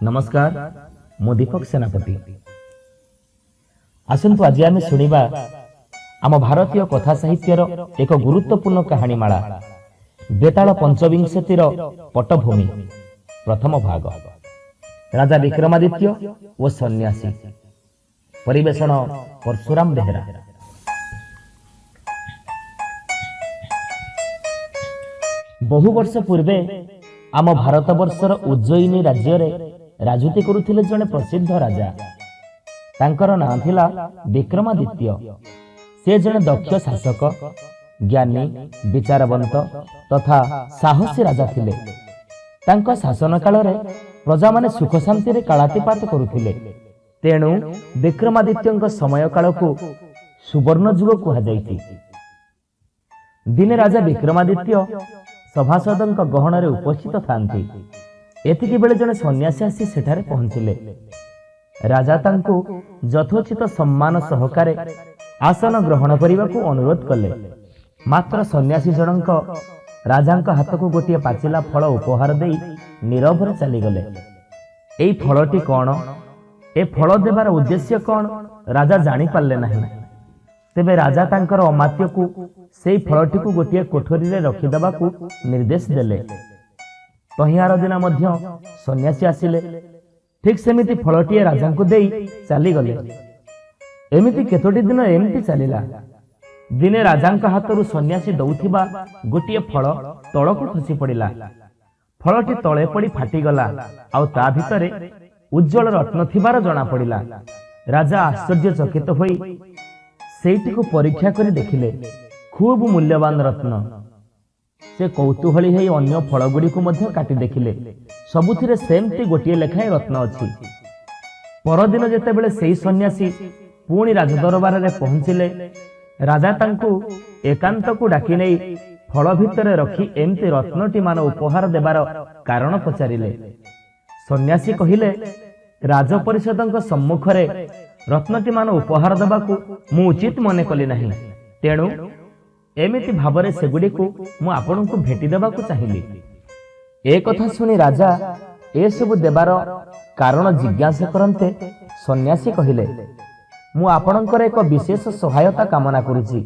नमस्कार मु दीपक सेनापति। आसंतु आज आम शुणा आम भारतीय कथा साहित्यर एक गुरुत्वपूर्ण कहानीमाला बेताल पंचविंशतिर पटभूमि प्रथम भाग राजा विक्रमादित्य ओ सन्यासी। परिवेषण परशुराम बेहेरा। बहु वर्ष पूर्वे आम भारतवर्षर उज्जयिनी राज्य राजूती करुथिले जने प्रसिद्ध राजा। तांकर नाम थिला विक्रमादित्य। से जने दक्ष शासक, ज्ञानी, विचारवंत तथा साहसी राजा थिले। तांका शासन काल रे प्रजा माने सुख शांति रे कालातिपात करुथिले। तेणु विक्रमादित्यंक समय काल को सुवर्ण युग कहा जायछि। दिने राजा विक्रमादित्य सभासदंक गहन रे उपस्थित थांती। एतिकी बेले जने सन्यासी आसी सेठारे पहुंचिले। राजा तांको यथोचित सम्मान सहकारे आसन ग्रहण करने अनुरोध कले। मात्र सन्यासी जनक राजांक हाथ को गोटे पाचिला फल उपहार दे नीरव चली गले। एई फलटी कौन, ए फल देवार उद्देश्य कौन राजा जानी पारले नहीं। तेबे राजा तांकर अमात्य को सेई फलटी को गोटे कोठरी रे रखी देबा को निर्देश देले। तहियार दिन मध्य सन्यासी आसिले। ठीक सेमिति फलटी राजा को देई चली गले। एमिति केतोटी दिन एमिति चलिला। दिने राजांक हाथरू सन्यासी दउथिबा गोटे फल तळकु खसी पड़िला। फलटी तळे पड़ी फाटिगला आउ ता भितरे उज्जवल रत्न थिबार जना पड़िला। राजा आश्चर्यचकित होई सेठी को परीक्षा करी देखिले। खूब मूल्यवान रत्न। से कौतूहली है अन्य फल गुड़ी को मध्य काटी देखिले। सबुथिरे सेमती गोटे लेखाएं रत्न अछि। परदिन जेतेबेले सेही सन्यासी पुणी राजदरबार रे पहुंचिले। राजा तांकु एकांत को डाकी नै फल भितरे रखी एमती रत्नटी मान उपहार देबार कारण पचारिले। सन्यासी कहिले, राजपरिषदंक सम्मुख रे रत्नटी मान उपहार देबाकू मु उचित मने कली नाही। तेणु एमिति भावरे सेगुडी को मु आपनकु भेटी देबाकू चाहिली। ए कथा सुनी राजा ए सब देबार कारण जिज्ञासा करन्ते सन्यासी कहिले, मु आपनकर एक विशेष सहायता कामना करूची,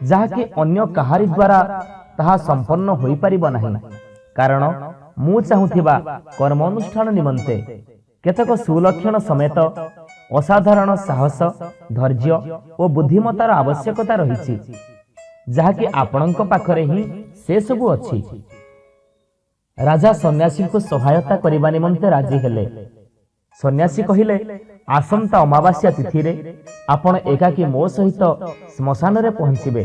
जहा कि अन्य कहारी द्वारा ताहा संपन्न होई परिबो नाही। कारण मु चाहुथिबा कर्म अनुष्ठान निमंते केतक सुलक्षण समेत असाधारण साहस, धैर्य और बुद्धिमतार आवश्यकता रहिछि, जहा कि आपणक पाखरे ही से सबु अछि। राजा सन्यासी को सहायता करबा निमंते राजी हेले। सन्यासी कहिले, आसंता अमावास्या तिथि रे आपण एकाकी मो सहित श्मशान रे पहुंचिबे।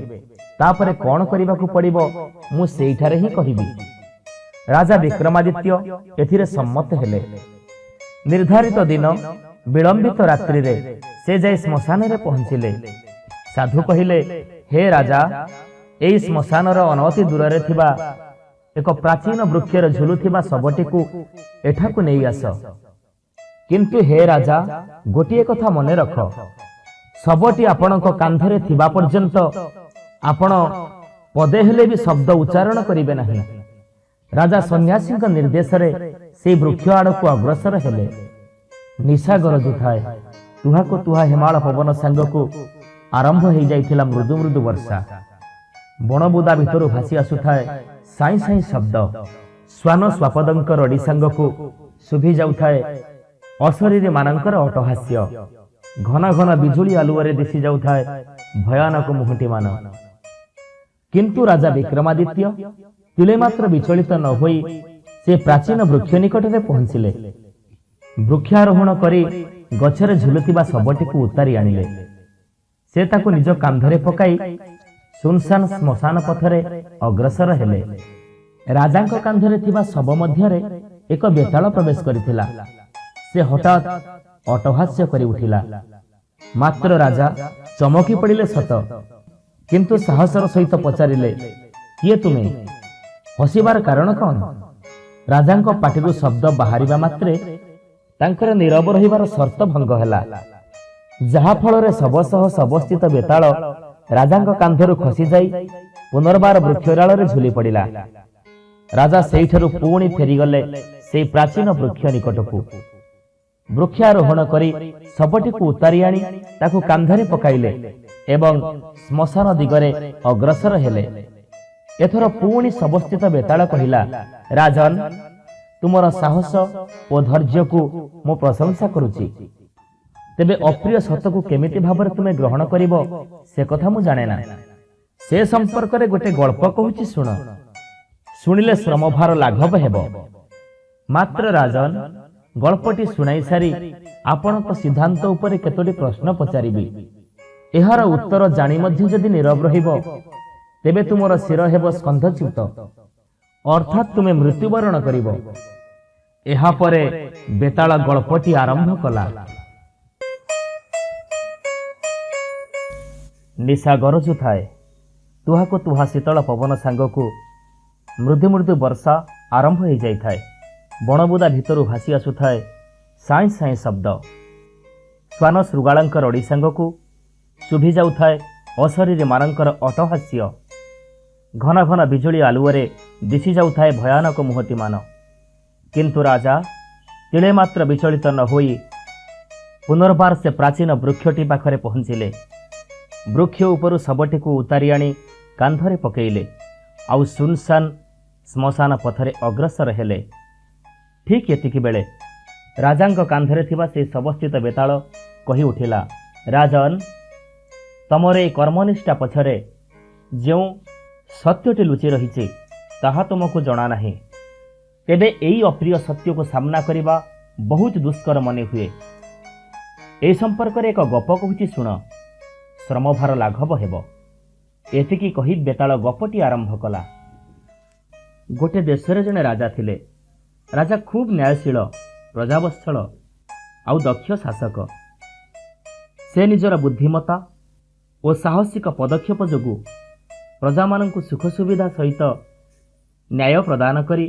तापरे कोन करिबाकू पड़िबो मु सेइठारे ही कहिबी। राजा विक्रमादित्य एथिरे सम्मत हेले। निर्धारित दिन विलंबित रात्रि रे से जाय श्मशान रे पहुंचिले। साधु कहिले, हे राजा, एई श्मशान रो अनति दूर रे थिबा एक प्राचीन वृक्ष रे झुलुथिबा सबटी को एठाकू नेई आस। किंतु हे राजा, गोटिए कथा मने रख, सबटी आपणक कांधरे थिबा पर्यंत आपण पदे हेले भी शब्द उच्चारण करिवे नाही। राजा सन्यासी निर्देश रे से वृक्ष आड़क अग्रसर हेले। निशा गरजुଥାଏ। तुहा को तुहा हिमाल पवन सांग को आरंभ हो जाइथिला मृदु मृदु वर्षा। बणबुदा भितर भासी आसुଥାଏ साई साई शब्द। स्वान स्वापदंक रडी सांग को सुभी जाउଥାଏ अशरीरी मानंकर अटहास्य। घन घन बिजुली आलुअरे दिसी जाउଥାଏ भयानक मुहटी मान। किंतु राजा विक्रमादित्य तिले मात्र विचलित न होई से प्राचीन वृक्ष निकट में पहुंचिले। वृक्षारोहण करी गछरे झुलुथिबा सबटी को उतारी आनिले। से ताको निज कांधरे पकाई सुनसान श्मशान पथरे अग्रसर हेले। राजांक कांधरे थिबा सब मध्यरे एक बेताल प्रवेश करिथिला। से हठात अटहास्य करी उठिला। मात्र राजा चमकी पड़िले सत, किंतु साहसर सहित पचारिले, किए तुमे? हसिबार कारण कौन? राजांक पाटिरु शब्द बाहरिबा मात्रे तांकर नीरव रहिबार शर्त भंग हैला। जहा फल रे सबसह सबस्थित बेताल राजांक कांधरु खसी जाई पुनर्बार वृक्षराल रे झुली पड़िला। राजा सेठरू पुणी फेरीगले से प्राचीन वृक्ष निकटकू। वृक्षारोहण करी शवटीକୁ उतारी आनी ताकू कांधरे पकाइले एवं श्मशान दिगरे अग्रसर हेले। एथर पुणी शवस्थित बेताल कहिला, राजन, तुमर साहस और धैर्य को मो प्रशंसा करुची। तेबे अप्रिय सतकू केमिति भाबरे तुमे ग्रहण करिवो से कथा मु जाने ना। से संपर्क रे गोटे गल्प कहूची सुन, शुणिले श्रमभार लाघव हेबो। मात्र राजन, गल्पटी सुनाई सारी आपणक सिद्धांत उपरे केतोटी प्रश्न पचारिबी। एहार उत्तर जानी मध्य जदि नीरव रहिबो तेबे तुमर शिर हेबो स्कंधच्युत, अर्थात तुमे मृत्युवरण करिबो। एहा परे बेताल गल्पटी आरंभ कला। निशा गरजु थाए, तुहाको तुहा शीतल पवन सांगकू मृदु मृदु वर्षा आरंभ हो जाई थाए। बणबुदा भितरु भासी आसुथाए साई साई शब्द। श्वान शृगालंक रड़ी सांगकू शुभी जाउथाए अशरीरी मानकर अटहास्य। घन घन बिजुली आलुओरे दिशी जाउथाए भयानक मुहतीमान। किंतु राजा तिले मात्र विचलित न होई पुनर्बार से प्राचीन वृक्षटी पाखरे पहुंचिले। वृक्ष उपरु शवटीକୁ उतारी आनी कांधरे पकेइले आउ सुनसान श्मशान पथरे अग्रसर हेले। ठीक एतिकी बेले राजांक कांधरे थिबा से शवस्थित बेताल कही उठिला, राजन, तमर ए कर्मनिष्ठा पछरे जेउ सत्यटी लुचि रहिछि ताहा तुमको जणा नाही। तेबे एई अप्रिय सत्य को सामना करिबा बहुत दुष्कर मने हुए। ए संपर्क रे एक गप कहूची सुन, श्रमभार लाघव हेबो। एतिकी कही बेताल गपटी आरंभ कला। गोटे देशरे जने राजा थिले। राजा खूब न्यायशील, प्रजावत्सल आउ दक्ष शासक। से निजर बुद्धिमता और साहसिक पदक्षेप जोगु प्रजा मानंकु सुख सुविधा सहित न्याय प्रदान करी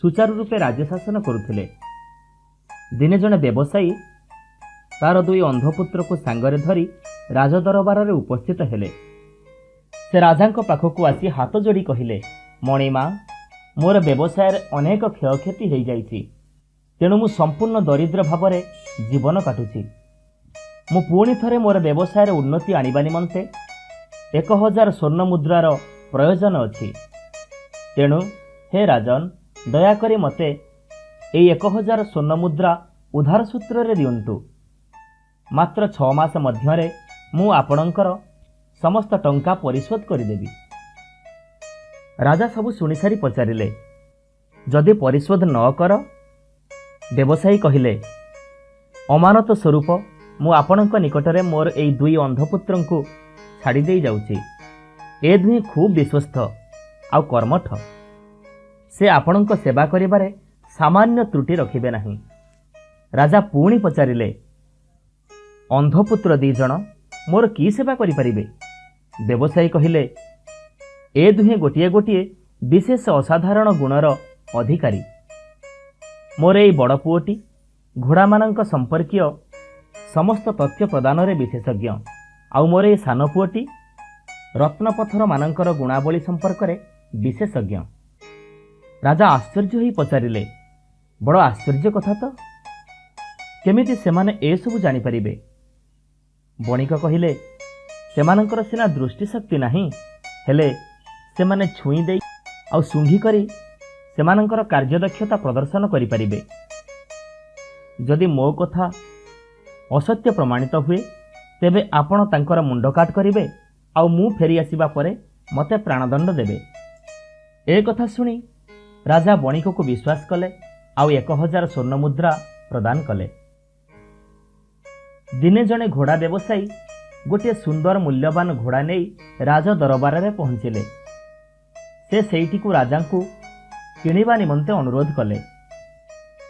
सुचारू रूपे राज्य शासन करुथिले। दिने जने व्यवसायी तार दुई अंधपुत्र को सांगरे धरी राजदरबार रे उपस्थित हेले। से राजांक पाखकु आसी हाथ जोड़ी कहिले, मणिमा, मोर व्यवसाय अनेक क्षयक्षति हो जाइछि, तेणु मु संपूर्ण दरिद्र भावरे जीवन काटुछि। मु पुणी थरे मोर व्यवसाय उन्नति आनिबा निमंते 1000 स्वर्ण मुद्रार प्रयोजन अछि। तेणु हे राजन, दयाकरी मते एई 1000 स्वर्ण मुद्रा उधार सूत्र रे दियंतु। मात्र 6 मास मध्यरे मु आपणकर समस्त टंका परिशोध करिदेबी। राजा सबु शुणी सारी पचारिले, जदि परिशोध न कर? व्यवसायी कहिले, अमानत स्वरूप मु आपणक निकटरे मोर एई दुई अंधपुत्रंकु छाड़ी देई जाउछि। ए दुई खूब विश्वस्त आउ कर्मठ। से आपणक सेवा करिबारे सामान्य त्रुटि रखिबे नाही। राजा पुणी पचारिले, अंधपुत्र 2 जण मोर की सेवा करि परिबे? व्यवसायी कहिले, ए दुहे गोटिए गोटिए विशेष असाधारण गुणर अधिकारी। मोर एई बड़ पुओटी घोड़ा मानक संपर्कीय समस्त तथ्य प्रदान रे विशेषज्ञ, आउ मोर एई सान पुओटी रत्नपथर मानकर गुणावली संपर्क रे विशेषज्ञ। राजा आश्चर्य होई पचारिले, बड़ आश्चर्य कथा तो, केमिति सेमाने ए सबु जानि परिबे? बणिक कहिले, सेमानकर सिना दृष्टिशक्ति नाही, हेले सेमाने छुई देई आउ सुंघी करी सेमानकर कार्यदक्षता प्रदर्शन करि परिबे। जदि मो कथा असत्य प्रमाणित हुए तेबे आपण तांकर मुंड काट करिवे आउ मु फेरी आसीबा परे मते प्राणदंड देबे। ए कथा सुनी राजा बणिक को विश्वास कले आउ 1000 स्वर्ण मुद्रा प्रदान कले। दिने जने घोड़ा व्यवसायी गोटे सुंदर मूल्यवान घोड़ा नहीं राज दरबार रे पहुंचिले। से सेठी को राजा को किणिबा निमंते अनुरोध कले।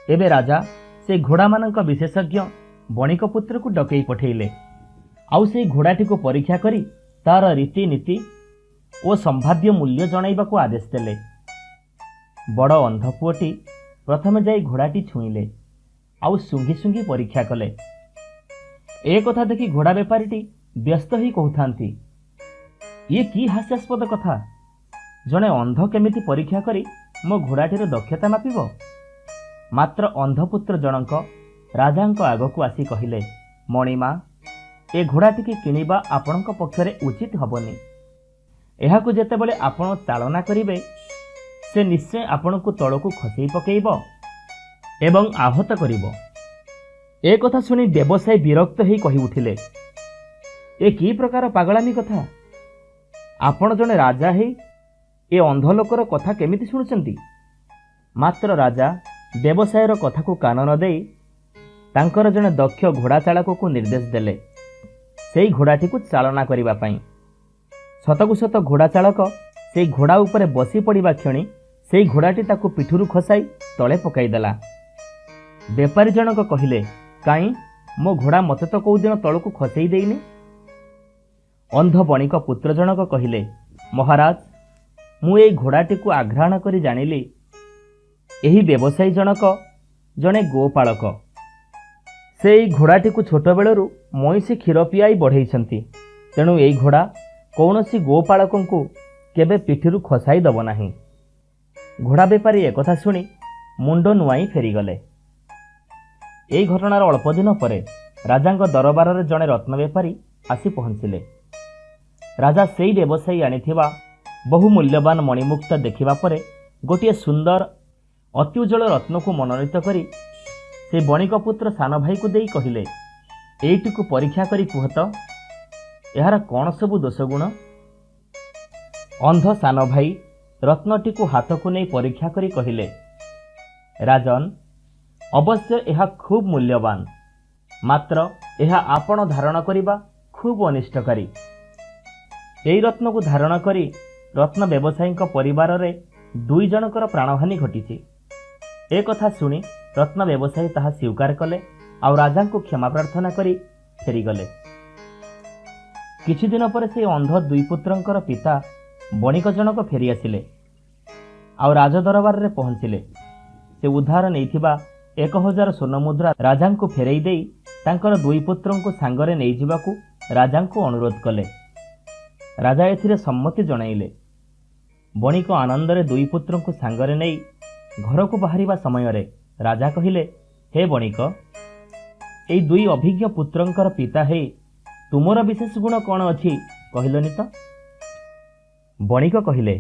एबे राजा से घोड़ा मानक विशेषज्ञ बणिक पुत्र को डकई पठेइले आउ से घोड़ाटी को परीक्षा करी तार रीतिनीति और संभाव्य मूल्य जणाइबा को आदेश देले। बड़ अंधपुअटी प्रथमे जाई घोड़ाटी छुईले आउ सुंघी सुंघी परीक्षा कले। ए कथा देखि घोड़ा बेपारीटी व्यस्त ही कहउथांती, ये की हास्यास्पद कथा, जने अंध केमिति परीक्षा करी मो घोड़ाटीर दक्षता मापिब? ମାତ୍ର ଅନ୍ଧପୁତ୍ର ଜଣକ ରାଜାଙ୍କ ଆଗକୁ ଆସି କହିଲେ, ମଣିମା, ଏ ଘୋଡ଼ାଟିକି କିଣିବା ଆପଣଙ୍କ ପକ୍ଷରେ ଉଚିତ ହେବନି। ଏହାକୁ ଯେତେବେଳେ ଆପଣ ଚାଳନା କରିବେ ସେ ନିଶ୍ଚୟ ଆପଣଙ୍କୁ ତଳକୁ ଖସେଇ ପକାଇବ ଏବଂ ଆହତ କରିବ। ଏ କଥା ଶୁଣି ବ୍ୟବସାୟୀ ବିରକ୍ତ ହୋଇ କହି ଉଠିଲେ, ଏ କି ପ୍ରକାର ପାଗଳାମୀ କଥା? ଆପଣ ଜଣେ ରାଜା ହେଇ ଏ ଅନ୍ଧ ଲୋକର କଥା କେମିତି ଶୁଣୁଛନ୍ତି? ମାତ୍ର ରାଜା ବ୍ୟବସାୟର କଥାକୁ କାନ ନ ଦେଇ ତାଙ୍କର ଜଣେ ଦକ୍ଷ ଘୋଡ଼ା ଚାଳକକୁ ନିର୍ଦ୍ଦେଶ ଦେଲେ ସେହି ଘୋଡ଼ାଟିକୁ ଚାଳନା କରିବା ପାଇଁ। ସତକୁ ସତ ଘୋଡ଼ା ଚାଳକ ସେହି ଘୋଡ଼ା ଉପରେ ବସି ପଡ଼ିବା କ୍ଷଣି ସେହି ଘୋଡ଼ାଟି ତାକୁ ପିଠରୁ ଖସାଇ ତଳେ ପକାଇଦେଲା। ବେପାରୀ ଜଣକ କହିଲେ, କାହିଁ ମୋ ଘୋଡ଼ା ମୋତେ ତ କେଉଁଦିନ ତଳକୁ ଖସେଇ ଦେଇନି। ଅନ୍ଧ ବଣିକ ପୁତ୍ର ଜଣକ କହିଲେ, ମହାରାଜ, ମୁଁ ଏଇ ଘୋଡ଼ାଟିକୁ ଆଘ୍ରାଣ କରି ଜାଣିଲି ଏହି ବ୍ୟବସାୟୀ ଜଣକ ଜଣେ ଗୋପାଳକ। ସେ ଏଇ ଘୋଡ଼ାଟିକୁ ଛୋଟବେଳରୁ ମଇଁଷି କ୍ଷୀର ପିଆଇ ବଢ଼େଇଛନ୍ତି। ତେଣୁ ଏଇ ଘୋଡ଼ା କୌଣସି ଗୋପାଳକଙ୍କୁ କେବେ ପିଠିରୁ ଖସାଇ ଦେବ ନାହିଁ। ଘୋଡ଼ା ବେପାରୀ ଏକଥା ଶୁଣି ମୁଣ୍ଡ ନୁଆଇଁ ଫେରିଗଲେ। ଏହି ଘଟଣାର ଅଳ୍ପ ଦିନ ପରେ ରାଜାଙ୍କ ଦରବାରରେ ଜଣେ ରତ୍ନ ବେପାରୀ ଆସି ପହଞ୍ଚିଲେ। ରାଜା ସେହି ବ୍ୟବସାୟୀ ଆଣିଥିବା ବହୁ ମୂଲ୍ୟବାନ ମଣିମୁକ୍ତ ଦେଖିବା ପରେ ଗୋଟିଏ ସୁନ୍ଦର ଅତି ଉଜ୍ଜଳ ରତ୍ନକୁ ମନୋନୀତ କରି ସେ ବଣିକ ପୁତ୍ର ସାନ ଭାଇକୁ ଦେଇ କହିଲେ, ଏଇଟିକୁ ପରୀକ୍ଷା କରି କୁହ ତ ଏହାର କ'ଣ ସବୁ ଦୋଷଗୁଣ? ଅନ୍ଧ ସାନ ଭାଇ ରତ୍ନଟିକୁ ହାତକୁ ନେଇ ପରୀକ୍ଷା କରି କହିଲେ, ରାଜନ, ଅବଶ୍ୟ ଏହା ଖୁବ୍ ମୂଲ୍ୟବାନ, ମାତ୍ର ଏହା ଆପଣ ଧାରଣ କରିବା ଖୁବ୍ ଅନିଷ୍ଟକାରୀ। ଏହି ରତ୍ନକୁ ଧାରଣ କରି ରତ୍ନ ବ୍ୟବସାୟୀଙ୍କ ପରିବାରରେ 2 ଜଣଙ୍କର ପ୍ରାଣହାନି ଘଟିଛି। ଏ କଥା ଶୁଣି ରତ୍ନ ବ୍ୟବସାୟୀ ତାହା ସ୍ୱୀକାର କଲେ ଆଉ ରାଜାଙ୍କୁ କ୍ଷମା ପ୍ରାର୍ଥନା କରି ଫେରିଗଲେ। କିଛି ଦିନ ପରେ ସେ ଅନ୍ଧ 2 ପୁତ୍ରଙ୍କର ପିତା ବଣିକ ଜଣକ ଫେରିଆସିଲେ ଆଉ ରାଜଦରବାରରେ ପହଞ୍ଚିଲେ। ସେ ଉଦ୍ଧାର ନେଇଥିବା 1000 ସ୍ୱର୍ଣ୍ଣମୁଦ୍ରା ରାଜାଙ୍କୁ ଫେରାଇ ଦେଇ ତାଙ୍କର 2 ପୁତ୍ରଙ୍କୁ ସାଙ୍ଗରେ ନେଇଯିବାକୁ ରାଜାଙ୍କୁ ଅନୁରୋଧ କଲେ। ରାଜା ଏଥିରେ ସମ୍ମତି ଜଣାଇଲେ। ବଣିକ ଆନନ୍ଦରେ 2 ପୁତ୍ରଙ୍କୁ ସାଙ୍ଗରେ ନେଇ ଘରକୁ ବାହାରିବା ସମୟରେ ରାଜା କହିଲେ, ହେ ବଣିକ, ଏଇ 2 ଅଭିଜ୍ଞ ପୁତ୍ରଙ୍କର ପିତା ହେଇ ତୁମର ବିଶେଷ ଗୁଣ କ'ଣ ଅଛି କହିଲନି ତ? ବଣିକ କହିଲେ,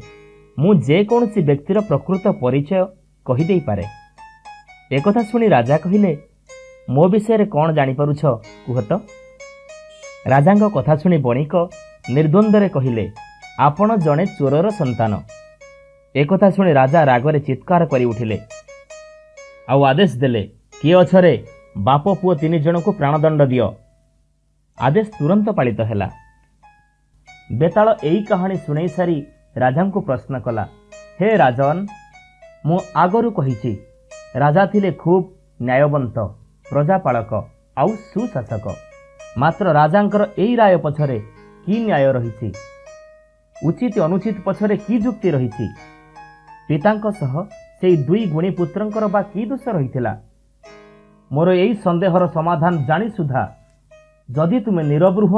ମୁଁ ଯେକୌଣସି ବ୍ୟକ୍ତିର ପ୍ରକୃତ ପରିଚୟ କହିଦେଇପାରେ। ଏକଥା ଶୁଣି ରାଜା କହିଲେ, ମୋ ବିଷୟରେ କ'ଣ ଜାଣିପାରୁଛ କୁହ ତ? ରାଜାଙ୍କ କଥା ଶୁଣି ବଣିକ ନିର୍ଦ୍ୱନ୍ଦ୍ୱରେ କହିଲେ, ଆପଣ ଜଣେ ଚୋରର ସନ୍ତାନ। ଏକଥା ଶୁଣି ରାଜା ରାଗରେ ଚିତ୍କାର କରି ଉଠିଲେ ଆଉ ଆଦେଶ ଦେଲେ, କିଏ ଅଛରେ? ବାପ ପୁଅ 3 ଜଣଙ୍କୁ ପ୍ରାଣଦଣ୍ଡ ଦିଅ। ଆଦେଶ ତୁରନ୍ତ ପାଳିତ ହେଲା। ବେତାଳ ଏହି କାହାଣୀ ଶୁଣାଇ ସାରି ରାଜାଙ୍କୁ ପ୍ରଶ୍ନ କଲା, ହେ ରାଜନ, ମୁଁ ଆଗରୁ କହିଛି ରାଜା ଥିଲେ ଖୁବ୍ ନ୍ୟାୟବନ୍ତ, ପ୍ରଜାପାଳକ ଆଉ ସୁଶାସକ। ମାତ୍ର ରାଜାଙ୍କର ଏହି ରାୟ ପଛରେ କି ନ୍ୟାୟ ରହିଛି? ଉଚିତ ଅନୁଚିତ ପଛରେ କି ଯୁକ୍ତି ରହିଛି? ପିତାଙ୍କ ସହ ସେହି 2 ଗୁଣୀ ପୁତ୍ରଙ୍କର ବା କି ଦୋଷ ରହିଥିଲା? ମୋର ଏହି ସନ୍ଦେହର ସମାଧାନ ଜାଣି ସୁଦ୍ଧା ଯଦି ତୁମେ ନୀରବ ରୁହ,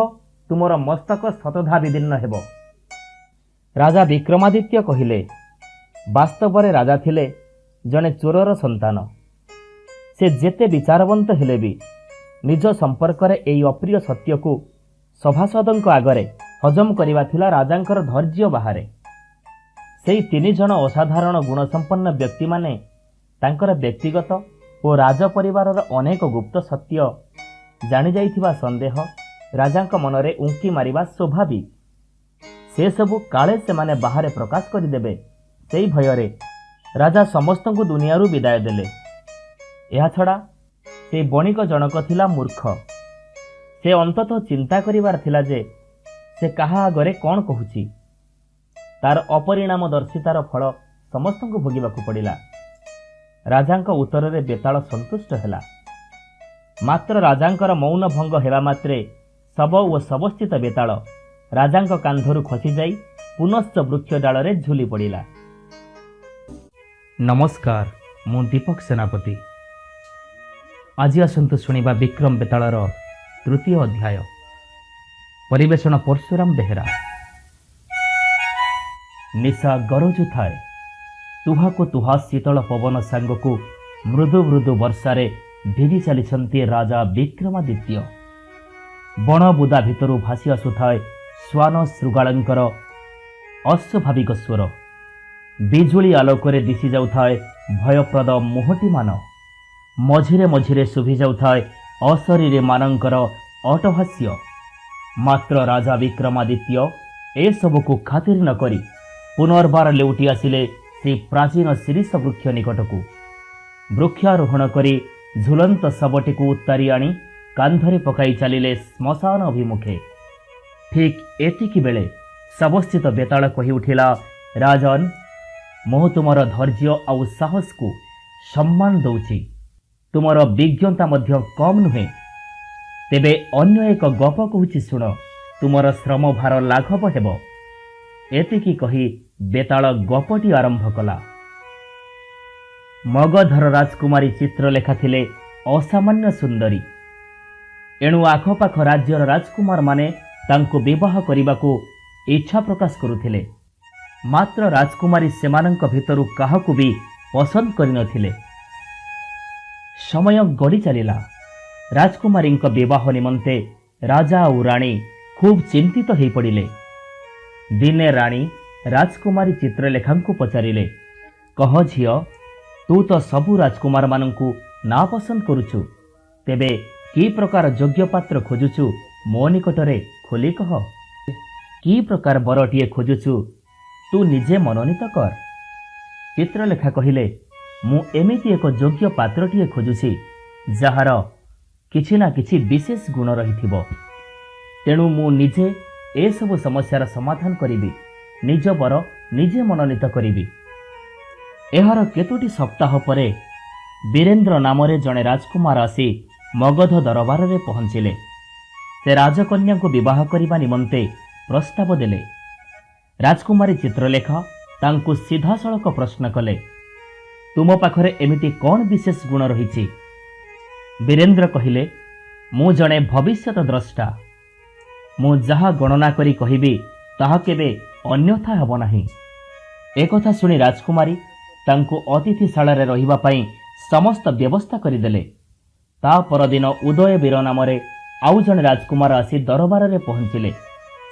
ତୁମର ମସ୍ତକ ଶତଧା ବିଦୀର୍ଣ୍ଣ ହେବ। ରାଜା ବିକ୍ରମାଦିତ୍ୟ କହିଲେ, ବାସ୍ତବରେ ରାଜା ଥିଲେ ଜଣେ ଚୋରର ସନ୍ତାନ। ସେ ଯେତେ ବିଚାରବନ୍ତ ହେଲେ ବି ନିଜ ସମ୍ପର୍କରେ ଏହି ଅପ୍ରିୟ ସତ୍ୟକୁ ସଭାସଦଙ୍କ ଆଗରେ ହଜମ କରିବା ଥିଲା ରାଜାଙ୍କର ଧୈର୍ଯ୍ୟ ବାହାରେ। ସେହି 3 ଜଣ ଅସାଧାରଣ ଗୁଣସମ୍ପନ୍ନ ବ୍ୟକ୍ତିମାନେ ତାଙ୍କର ବ୍ୟକ୍ତିଗତ ଓ ରାଜ ପରିବାରର ଅନେକ ଗୁପ୍ତ ସତ୍ୟ ଜାଣିଯାଇଥିବା ସନ୍ଦେହ ରାଜାଙ୍କ ମନରେ ଉଙ୍କି ମାରିବା ସ୍ୱାଭାବିକ। ସେସବୁ କାଳେ ସେମାନେ ବାହାରେ ପ୍ରକାଶ କରିଦେବେ, ସେହି ଭୟରେ ରାଜା ସମସ୍ତଙ୍କୁ ଦୁନିଆରୁ ବିଦାୟ ଦେଲେ। ଏହାଛଡ଼ା ସେ ବଣିକ ଜଣକ ଥିଲା ମୂର୍ଖ। ସେ ଅନ୍ତତଃ ଚିନ୍ତା କରିବାର ଥିଲା ଯେ ସେ କାହା ଆଗରେ କ'ଣ କହୁଛି। ତାର ଅପରିଣାମଦର୍ଶିତାର ଫଳ ସମସ୍ତଙ୍କୁ ଭୋଗିବାକୁ ପଡ଼ିଲା। ରାଜାଙ୍କ ଉତ୍ତରରେ ବେତାଳ ସନ୍ତୁଷ୍ଟ ହେଲା। ମାତ୍ର ରାଜାଙ୍କର ମୌନ ଭଙ୍ଗ ହେବା ମାତ୍ରେ ଶବ ଓ ଶବସ୍ଥିତ ବେତାଳ ରାଜାଙ୍କ କାନ୍ଧରୁ ଖସିଯାଇ ପୁନଶ୍ଚ ବୃକ୍ଷ ଡାଳରେ ଝୁଲି ପଡ଼ିଲା। ନମସ୍କାର, ମୁଁ ଦୀପକ ସେନାପତି। ଆଜି ଆସନ୍ତୁ ଶୁଣିବା ବିକ୍ରମ ବେତାଳର 3ୟ ଅଧ୍ୟାୟ। ପରିବେଷଣ ପରଶୁରାମ ବେହେରା। ନିଶା ଗରଜୁଥାଏ, ତୁହାକୁ ତୁହା ଶୀତଳ ପବନ ସାଙ୍ଗକୁ मृदु मृदु वर्षारे भिजी चली राजा विक्रमादित्य। बण बुदा भितर भासी आसुए श्वान शृगालंकर अस्वाभाविक स्वर। बिजुली आलोक दिशि जाउथाए भयप्रद मुहटी मान। मझिरे मझिरे शुभि जाउथाए अशरीरी मानकर अटहास्य। मात्र राजा विक्रमादित्य ए सबको खातिर न करी पुनर्बार लेउटी आसिले से प्राचीन शिरीष वृक्ष निकटकू। वृक्षारोहण करी झुलंत शबटी को उतारी आनी कांधरे पकाई चलिले श्मशान अभिमुखे। ठीक एतिकी बेले शवस्थित बेताल कही उठिला, राजन मु तुमर धैर्य आउ साहस को सम्मान दौची। तुमर विज्ञता मध्य कम नुहे। तेबे अन्य एक गप कहूची शुण, तुमर श्रम भार लाघव हेब। एतिकी कही बेताल गपटी आरंभ कला। मगधर राजकुमारी चित्रलेखा थिले असामान्य सुंदरी। एणु आखपाख राज्यर राजकुमार माने तांको विवाह करने इच्छा प्रकाश करुथिले। मात्र राजकुमारी सेमानंक भितरु काहाकु भी पसंद करिनथिले। समय गड़ी चलिला। राजकुमारी विवाह निमंते राजा और राणी खूब चिंतित हो पड़िले। दिने राणी राजकुमारी चित्रलेखा को पचारिले, कह झियो तू तो सबु राजकुमार मानंकु ना पसंद करुचु, तेबे की प्रकार योग्य पात्र खोजुचु मो निकटरे खोली कह। की प्रकार बरटीए खोजुचु तू निजे मनोनीत कर। चित्रलेखा कहिले, मु एमिति एक योग्य पात्रटीए खोजुछि जार किछि ना किछि विशेष गुण रहिथिबो। तेणु मु निजे ए सब समस्यार समाधान करिबि, निज बर निजे मनोनीत करिबि। एहार केतोटी सप्ताह परे वीरेंद्र नामरे जड़े राजकुमार आसी मगध दरबार रे पहुंचिले। से राजकन्या को विवाह करने निमंते प्रस्ताव देले। राजकुमारी चित्रलेखा तांकु सीधा सड़क प्रश्न कले, तुम पाखरे एमिति कौन विशेष गुण रही? वीरेंद्र कहिले, मु जड़े भविष्यत द्रष्टा। मु जहा गणना करी कहिबी ताहा केबे अन्यथा हेब नाही। एकथा सुनी राजकुमारी तांकु अतिथिशाला रहिबा पई समस्त व्यवस्था करिदेले। ता परदिन उदयवीर नामरे आउ जणे राजकुमार आसी दरबार रे पहुंचिले।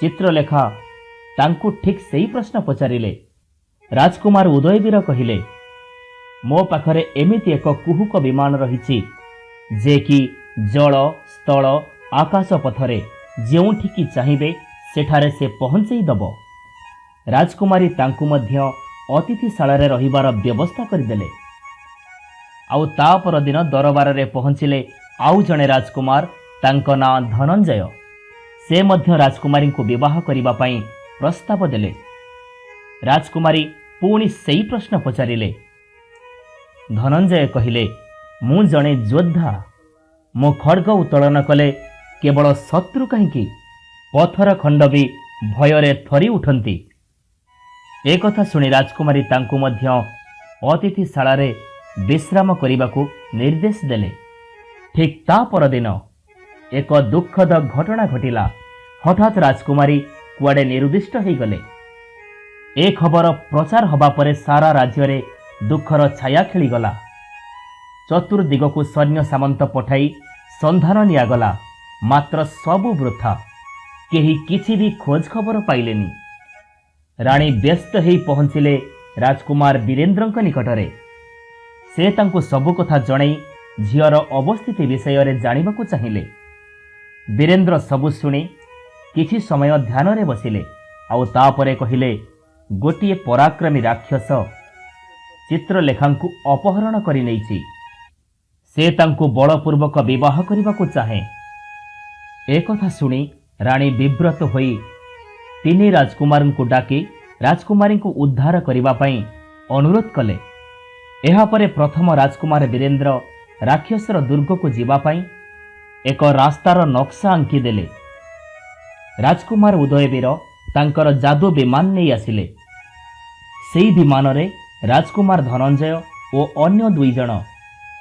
चित्रलेखा तांकु ठीक सेही प्रश्न पचारिले। राजकुमार उदयवीर कहिले, मो पाखरे एमिति एक कुहुक विमान रहिछि जे कि जल स्थल आकाश पथरे जेउठिकी चाहिबे सेठारे से पहुंचई दब। राजकुमारी तांकु मध्य अतिथिशाला रे रहिबार व्यवस्था करदेले। आउ ता परदिन दरबार रे पहुंचिले आउ जणे राजकुमार, तांको ना धनंजय। से मध्य राजकुमारी को विवाह करिबा पई प्रस्ताव देले। राजकुमारी पुणी सेही प्रश्न पचारिले। धनंजय कहिले, मु जणे योद्धा। मो खड्ग उत्तोलन कले केवल शत्रु कहीं पथर खंड भी भୟରେ थरी उठंती। एक कथा सुनी राजकुमारी तांकु मध्य अतिथिशाला रे विश्राम करने को निर्देश देले। ठीक ता परदिन एक दुखद घटना घटिला। हठात राजकुमारी कुआडे निर्दिष्ट हो गले। ए खबर प्रचार हबा परे सारा राज्य रे दुखर छाया खेलीगला। चतुर्दिग को सैन्य सामंत पठाई संधान नियागला, मात्र सबु वृथा। केही किछि भी खोज खबर पाइलेनी। राणी व्यस्त हो पहुंचिले राजकुमार वीरेंद्रଙ୍କ निकटरे। से तांको सबु कथा जणई झियर अवस्थिति विषय रे जानिबाकु चाहिले। वीरेंद्र सबु शुणी किछि समय ध्यान रे बसिले। आउ तापरे कहिले, गोटिए पराक्रमी राक्षस चित्रलेखांकु अपहरण करि नैछि। से तांको बलपूर्वक विवाह करिबाकु चाहे। एक कथा सुनी राणी विव्रत होई तीनी राजकुमार को डाकी राजकुमारी को उद्धार करिबा पई अनुरोध कले। एहा परे प्रथम राजकुमार वीरेंद्र राक्षसर दुर्ग को जीवा पई एक रास्तार नक्शा आंकी देले। राजकुमार उदयवीर तांकर जादू विमान नहीं आसिले। सेही विमान रे राजकुमार धनंजय और अन्य दुई जण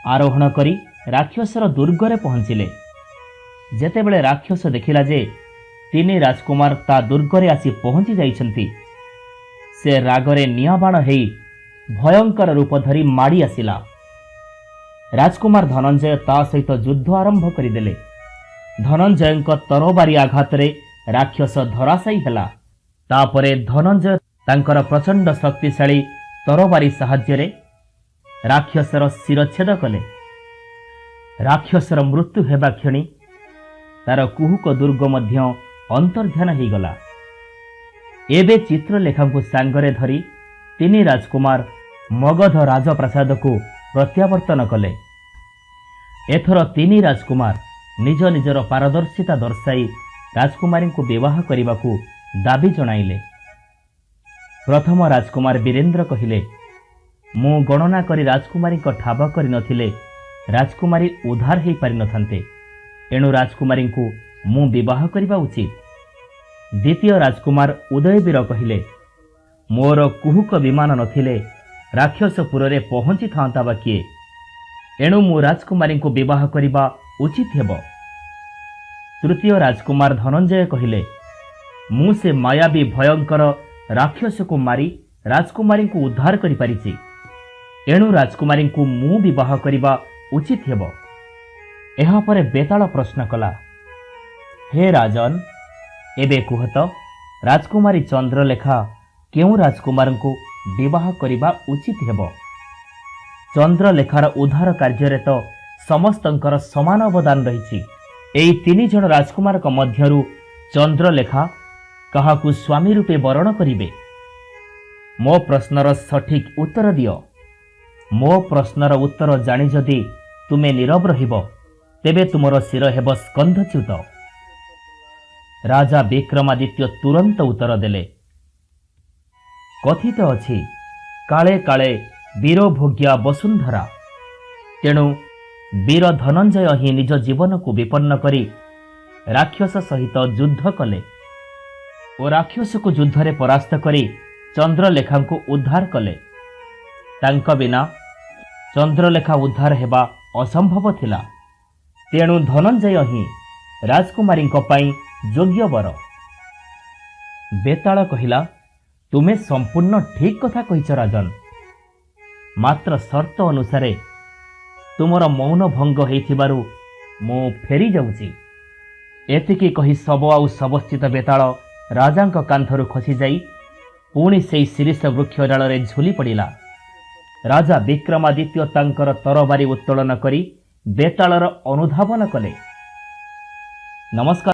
आरोहण करी राक्षसर दुर्ग रे पहुंचिले। जेतेबेले राक्षस देखिला जे तीनी राजकुमार ता दुर्ग रे आसी पहुंची जाइछंती, से रागरे निया बाण हेई भयंकर रूप धरी माड़ी आसिला। राजकुमार धनंजय ता सहित युद्ध आरंभ करदेले। धनंजय तरबारी आघात राक्षस धराशायी हेला। तापरे धनंजय तांकर प्रचंड शक्तिशाली तरबारी साहाय्य राक्षसर शिरच्छेद कले। राक्षसर मृत्यु हेबा क्षणी तार कुहुक दुर्ग मध्य अंतर्ध्यान हो गला। एबे चित्रलेखा को सांगरे धरी तीन राजकुमार मगध राजप्रासाद को प्रत्यावर्तन कले। एथर तीन राजकुमार निज निजर पारदर्शिता दर्शाई राजकुमारी को विवाह करने को दाबी जणाइले। प्रथम राजकुमार वीरेंद्र कहिले, मु गणना करी राजकुमारी ठाब कर नथिले राजकुमारी उद्धार हो पारि नथान्ते, एणु राजकुमारी को मु विवाह करबा उचित। द्वितीय राजकुमार उदयवीर कहिले, मोर कुहुक विमान नथिले राक्षसपुर रे पहुंची थांता बा किए, एणु मु राजकुमारी को विवाह करबा उचित हेब। तृतीय राजकुमार धनंजय कहिले, मु से मायावी भयंकर राक्षस को मारी राजकुमारी को उद्धार करि पारिछि, एणु राजकुमारी को मु विवाह करबा उचित हेब। एहा परे बेताल प्रश्न कला, हे राजन, एबे कुहत राजकुमारी चंद्रलेखा केउ राजकुमार को विवाह करबा उचित हेब? चंद्रलेखार उद्धार कार्य तो समस्तंकर समान अवदान रही। एई तीन जन राजकुमार मध्यरु चंद्रलेखा काहाकू स्वामी रूपे वरण करिवे? मो प्रश्नर सठिक उत्तर दियो। मो प्रश्नर उत्तर जानी जदि तुमे नीरव रहिब, तेबे तुमर शिर हेब स्कंधच्युत। राजा विक्रमादित्य तुरंत उत्तर देले, कथित अछि काले काले वीर भोग्या वसुंधरा, तेणु वीर धनंजय ही निज जीवन को विपन्न करी राक्षस सहित युद्ध कले और राक्षस को युद्ध रे परास्त करी चंद्रलेखा को उद्धार कले। तांका बिना चंद्रलेखा उद्धार हेबा असंभव थिला, तेणु धनंजय ही राजकुमारी पई योग्य वर। बेताल कहिला, तुमे संपूर्ण ठीक कथा कहिच राजन, मात्र शर्त अनुसारे तुमर मौन भंग होइथिबारु मो फेरी जाउची। एतिकी कही शब आउ शबस्थित बेताल राजांक कांधरु खसी जाई पुणी सेई शिरीष वृक्ष डालरे झुली पड़िला। राजा विक्रमादित्य तांकर तरबारी उत्तोलन करी बेतालर अनुधावन कले। नमस्कार।